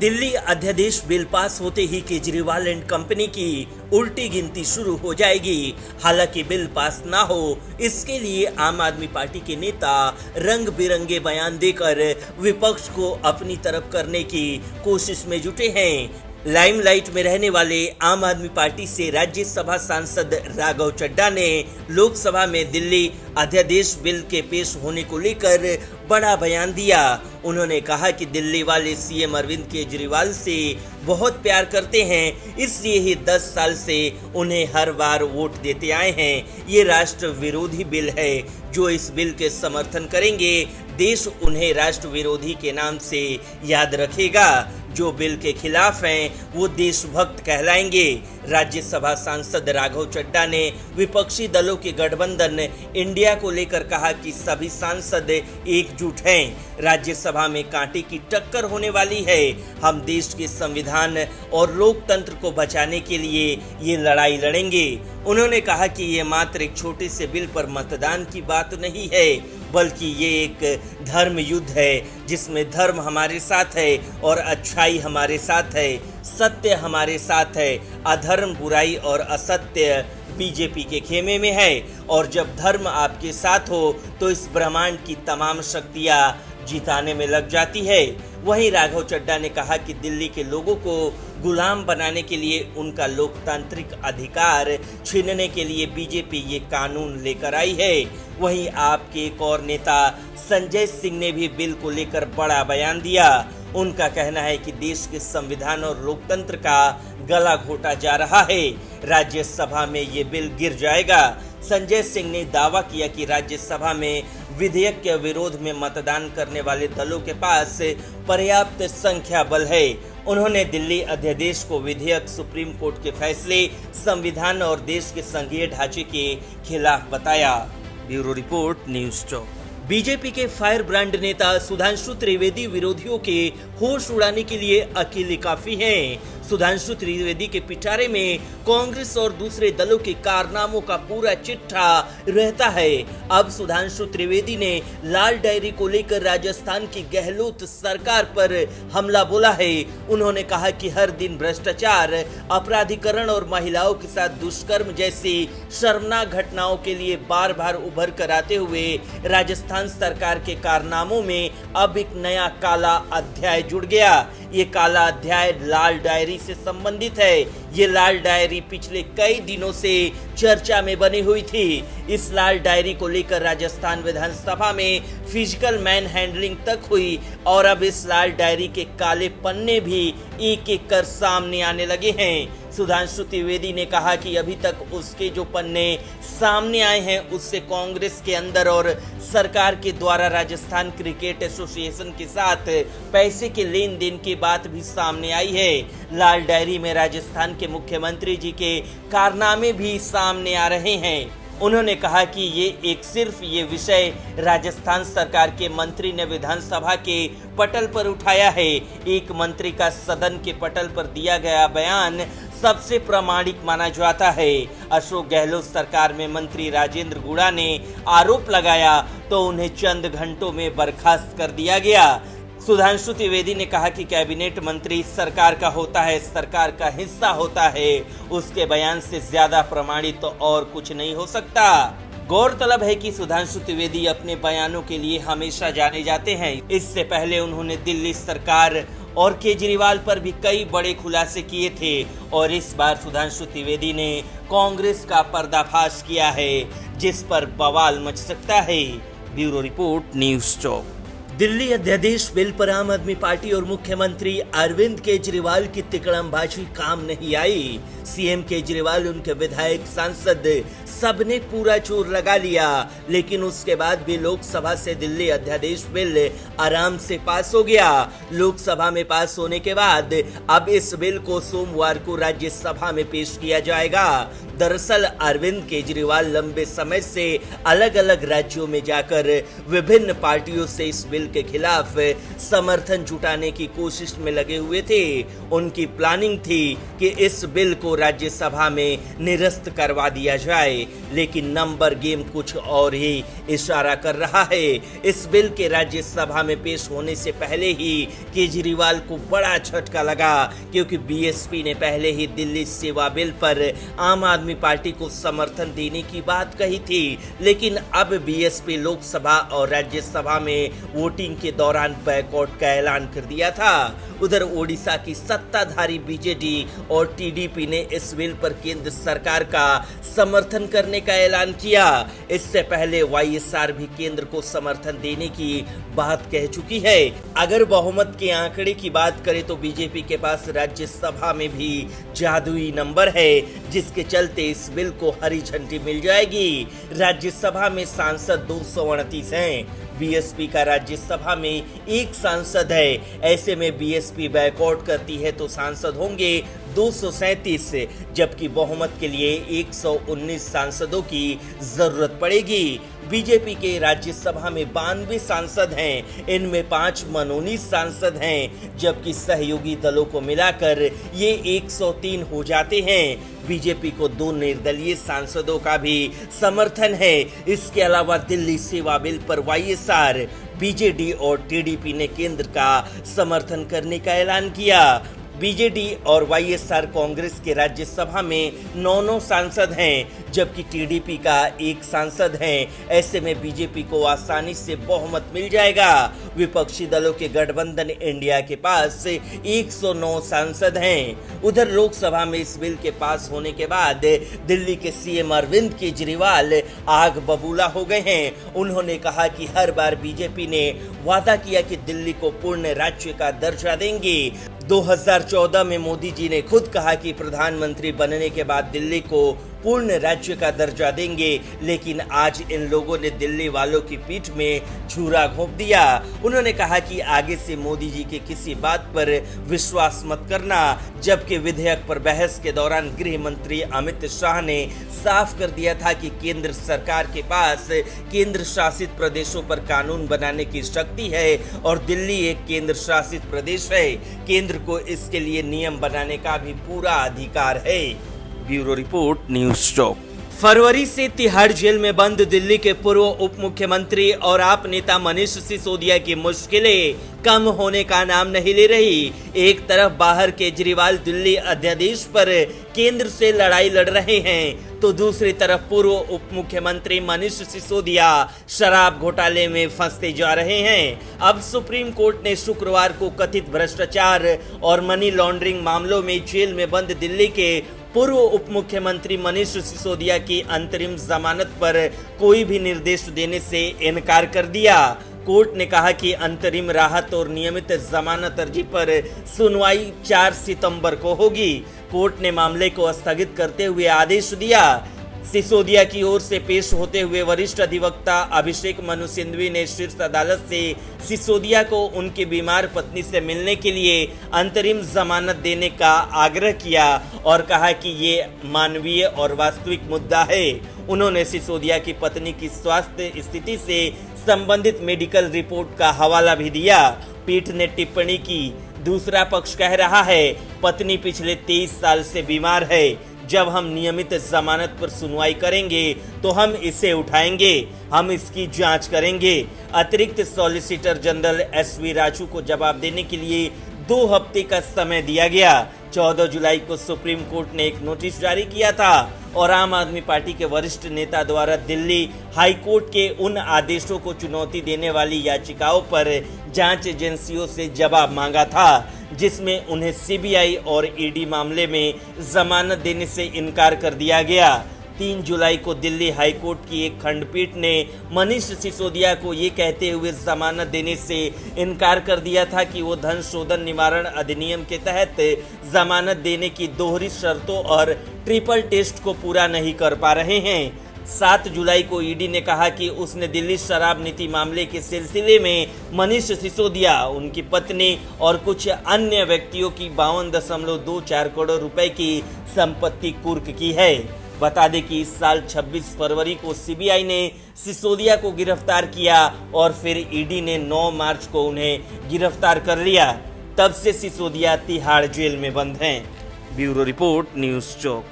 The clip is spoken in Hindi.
दिल्ली अध्यादेश बिल पास होते ही केजरीवाल एंड कंपनी की उल्टी गिनती शुरू हो जाएगी। हालांकि बिल पास ना हो, इसके लिए आम आदमी पार्टी के नेता रंग बिरंगे बयान देकर विपक्ष को अपनी तरफ करने की कोशिश में जुटे हैं। लाइमलाइट में रहने वाले आम आदमी पार्टी से राज्यसभा सांसद राघव चड्ढा ने लोकसभा में दिल्ली अध्यादेश बिल के पेश होने को लेकर बड़ा बयान दिया। उन्होंने कहा कि दिल्ली वाले सीएम अरविंद केजरीवाल से बहुत प्यार करते हैं, इसलिए ही 10 साल से उन्हें हर बार वोट देते आए हैं। ये राष्ट्र विरोधी बिल है। जो इस बिल के समर्थन करेंगे, देश उन्हें राष्ट्र विरोधी के नाम से याद रखेगा। जो बिल के खिलाफ हैं, वो देशभक्त कहलाएंगे। राज्यसभा सांसद राघव चड्ढा ने विपक्षी दलों के गठबंधन इंडिया को लेकर कहा कि सभी सांसद एकजुट हैं। राज्यसभा में कांटे की टक्कर होने वाली है। हम देश के संविधान और लोकतंत्र को बचाने के लिए ये लड़ाई लड़ेंगे। उन्होंने कहा कि ये मात्र एक छोटे से बिल पर मतदान की बात नहीं है, बल्कि ये एक धर्म युद्ध है, जिसमें धर्म हमारे साथ है और अच्छाई हमारे साथ है, सत्य हमारे साथ है। अधर्म, बुराई और असत्य बीजेपी के खेमे में है। और जब धर्म आपके साथ हो तो इस ब्रह्मांड की तमाम शक्तियां जिताने में लग जाती है। वहीं राघव चड्ढा ने कहा कि दिल्ली के लोगों को गुलाम बनाने के लिए, उनका लोकतांत्रिक अधिकार छीनने के लिए बीजेपी ये कानून लेकर आई है। वहीं आपके एक और नेता संजय सिंह ने भी बिल को लेकर बड़ा बयान दिया। उनका कहना है कि देश के संविधान और लोकतंत्र का गला घोटा जा रहा है। राज्यसभा में ये बिल गिर जाएगा। संजय सिंह ने दावा किया कि राज्यसभा में विधेयक के विरोध में मतदान करने वाले दलों के पास पर्याप्त संख्या बल है। उन्होंने दिल्ली अध्यादेश को विधेयक सुप्रीम कोर्ट के फैसले, संविधान और देश के संघीय ढांचे के खिलाफ बताया। ब्यूरो रिपोर्ट, न्यूज़ चौक। बीजेपी के फायर ब्रांड नेता सुधांशु त्रिवेदी विरोधियों के होश उड़ाने के लिए अकेले काफी हैं। सुधांशु त्रिवेदी के पिटारे में कांग्रेस और दूसरे दलों के कारनामों का पूरा चिट्ठा रहता है। अब सुधांशु त्रिवेदी ने लाल डायरी को लेकर राजस्थान की गहलोत सरकार पर हमला बोला है। उन्होंने कहा कि हर दिन भ्रष्टाचार, अपराधीकरण और महिलाओं के साथ दुष्कर्म जैसी शर्मनाक घटनाओं के लिए बार बार उभर कर आते हुए राजस्थान सरकार के कारनामों में अब एक नया काला अध्याय जुड़ गया। ये काला अध्याय लाल डायरी से संबंधित है। ये लाल डायरी पिछले कई दिनों से चर्चा में बनी हुई थी। इस लाल डायरी को लेकर राजस्थान विधानसभा में फिजिकल मैन हैंडलिंग तक हुई और अब इस लाल डायरी के काले पन्ने भी एक एक कर सामने आने लगे हैं। सुधांशु त्रिवेदी ने कहा कि अभी तक उसके जो पन्ने सामने आए हैं, उससे कांग्रेस के अंदर और सरकार के द्वारा राजस्थान क्रिकेट एसोसिएशन के साथ पैसे के लेन देन की बात भी सामने आई है। लाल डायरी में राजस्थान के मुख्यमंत्री जी के कारनामे भी सामने आ रहे हैं। उन्होंने कहा कि ये विषय राजस्थान सरकार के मंत्री ने विधानसभा के पटल पर उठाया है। एक मंत्री का सदन के पटल पर दिया गया बयान सबसे प्रामाणिक माना जाता है। अशोक गहलोत सरकार में मंत्री राजेंद्र गुड़ा ने आरोप लगाया तो उन्हें चंद घंटों में बर्खास्त कर दिया गया। सुधांशु त्रिवेदी ने कहा कि कैबिनेट मंत्री सरकार का होता है, सरकार का हिस्सा होता है। उसके बयान से ज्यादा प्रमाणित तो और कुछ नहीं हो सकता। गौरतलब है कि सुधांशु त्रिवेदी अपने बयानों के लिए हमेशा जाने जाते हैं। इससे पहले उन्होंने दिल्ली सरकार और केजरीवाल पर भी कई बड़े खुलासे किए थे और इस बार सुधांशु त्रिवेदी ने कांग्रेस का पर्दाफाश किया है, जिस पर बवाल मच सकता है। ब्यूरो रिपोर्ट, न्यूज़ चौक। दिल्ली अध्यादेश बिल पर आम आदमी पार्टी और मुख्यमंत्री अरविंद केजरीवाल की तिकड़मबाजी काम नहीं आई। सीएम केजरीवाल, उनके विधायक, सांसद सबने पूरा जोर लगा लिया, लेकिन उसके बाद भी लोकसभा से दिल्ली अध्यादेश बिल आराम से पास हो गया। लोकसभा में पास होने के बाद अब इस बिल को सोमवार को राज्यसभा में पेश किया जाएगा। दरअसल अरविंद केजरीवाल लंबे समय से अलग अलग राज्यों में जाकर विभिन्न पार्टियों से इस बिल बिल के खिलाफ समर्थन जुटाने की कोशिश में लगे हुए थे। उनकी प्लानिंग थी कि इस बिल को राज्यसभा में निरस्त करवा दिया जाए, लेकिन नंबर गेम कुछ और ही इशारा कर रहा है। इस बिल के राज्यसभा में पेश होने से पहले ही केजरीवाल को बड़ा झटका लगा, क्योंकि बीएसपी ने पहले ही दिल्ली सेवा बिल पर आम आदमी पार्टी को समर्थन देने की बात कही थी, लेकिन अब बीएसपी लोकसभा और राज्यसभा में वोटिंग के दौरान बायकॉट का ऐलान कर दिया था। उधर ओडिशा की सत्ताधारी बीजेडी और टीडीपी ने इस बिल पर केंद्र सरकार का समर्थन करने का ऐलान किया। इससे पहले वाईएसआर भी केंद्र को समर्थन देने की बात कह चुकी है। अगर बहुमत के आंकड़े की बात करें तो बीजेपी के पास राज्यसभा में भी जादुई नंबर है, जिसके चलते इस बिल को हरी झंडी मिल जाएगी। राज्यसभा में सांसद 229 हैं, बीएसपी का राज्यसभा में एक सांसद है। ऐसे में बीएसपी बायकॉट करती है तो सांसद होंगे 237, जबकि बहुमत के लिए 119 सांसदों की जरूरत पड़ेगी। बीजेपी के राज्यसभा में 92 सांसद हैं, इनमें 5 मनोनीत सांसद हैं, जबकि सहयोगी दलों को मिलाकर ये 103 हो जाते हैं। बीजेपी को 2 निर्दलीय सांसदों का भी समर्थन है। इसके अलावा दिल्ली सेवा बिल पर वाईएसआर, बीजेडी और टीडीपी ने केंद्र का समर्थन करने का ऐलान किया। बीजेडी और वाईएसआर कांग्रेस के राज्यसभा में 9 सांसद हैं, जबकि टीडीपी का 1 सांसद है। ऐसे में बीजेपी को आसानी से बहुमत मिल जाएगा। विपक्षी दलों के गठबंधन इंडिया के पास 109 सांसद हैं। उधर लोकसभा में इस बिल के पास होने के बाद दिल्ली के सीएम अरविंद केजरीवाल आग बबूला हो गए हैं। उन्होंने कहा कि हर बार बीजेपी ने वादा किया कि दिल्ली को पूर्ण राज्य का दर्जा देंगे। 2014 में मोदी जी ने खुद कहा कि प्रधानमंत्री बनने के बाद दिल्ली को पूर्ण राज्य का दर्जा देंगे, लेकिन आज इन लोगों ने दिल्ली वालों की पीठ में छुरा घोंप दिया। उन्होंने कहा कि आगे से मोदी जी के किसी बात पर विश्वास मत करना, जबकि विधेयक पर बहस के दौरान गृह मंत्री अमित शाह ने साफ कर दिया था कि केंद्र सरकार के पास केंद्र शासित प्रदेशों पर कानून बनाने की शक्ति है और दिल्ली एक केंद्र शासित प्रदेश है। केंद्र को इसके लिए नियम बनाने का भी पूरा अधिकार है। ब्यूरो रिपोर्ट, न्यूज़ चौक। फरवरी से तिहाड़ जेल में बंद दिल्ली के पूर्व उप मुख्यमंत्री और आप नेता मनीष सिसोदिया की मुश्किलें कम होने का नाम नहीं ले रही। एक तरफ बाहर केजरीवाल दिल्ली अध्यादेश पर केंद्र से लड़ाई लड़ रहे हैं, तो दूसरी तरफ पूर्व उप मुख्यमंत्री मनीष सिसोदिया शराब घोटाले में फंसते जा रहे हैं। अब सुप्रीम कोर्ट ने शुक्रवार को कथित भ्रष्टाचार और मनी लॉन्ड्रिंग मामलों में जेल में बंद दिल्ली के पूर्व उप मुख्यमंत्री मनीष सिसोदिया की अंतरिम जमानत पर कोई भी निर्देश देने से इनकार कर दिया। कोर्ट ने कहा कि अंतरिम राहत और नियमित जमानत अर्जी पर सुनवाई 4 सितंबर को होगी। कोर्ट ने मामले को स्थगित करते हुए आदेश दिया। सिसोदिया की ओर से पेश होते हुए वरिष्ठ अधिवक्ता अभिषेक मनु सिंघवी ने शीर्ष अदालत से सिसोदिया को उनकी बीमार पत्नी से मिलने के लिए अंतरिम जमानत देने का आग्रह किया और कहा कि ये मानवीय और वास्तविक मुद्दा है। उन्होंने सिसोदिया की पत्नी की स्वास्थ्य स्थिति से संबंधित मेडिकल रिपोर्ट का हवाला भी दिया। पीठ ने टिप्पणी की, दूसरा पक्ष कह रहा है पत्नी पिछले 23 साल से बीमार है। जब हम नियमित जमानत पर सुनवाई करेंगे तो हम इसे उठाएंगे, हम इसकी जांच करेंगे। अतिरिक्त सॉलिसिटर जनरल एसवी राजू को जवाब देने के लिए 2 हफ्ते का समय दिया गया। 14 जुलाई को सुप्रीम कोर्ट ने एक नोटिस जारी किया था और आम आदमी पार्टी के वरिष्ठ नेता द्वारा दिल्ली हाई कोर्ट के उन आदेशों को चुनौती देने वाली याचिकाओं पर जांच एजेंसियों से जवाब मांगा था, जिसमें उन्हें सीबीआई और ईडी मामले में जमानत देने से इनकार कर दिया गया। 3 जुलाई को दिल्ली हाई कोर्ट की एक खंडपीठ ने मनीष सिसोदिया को ये कहते हुए जमानत देने से इनकार कर दिया था कि वो धन शोधन निवारण अधिनियम के तहत जमानत देने की दोहरी शर्तों और ट्रिपल टेस्ट को पूरा नहीं कर पा रहे हैं। 7 जुलाई को ईडी ने कहा कि उसने दिल्ली शराब नीति मामले के सिलसिले में मनीष सिसोदिया, उनकी पत्नी और कुछ अन्य व्यक्तियों की 52.24 करोड़ रुपए की संपत्ति कुर्क की है। बता दें कि इस साल 26 फरवरी को सीबीआई ने सिसोदिया को गिरफ्तार किया और फिर ईडी ने 9 मार्च को उन्हें गिरफ्तार कर लिया। तब से सिसोदिया तिहाड़ जेल में बंद हैं। ब्यूरो रिपोर्ट, न्यूज़ चौक।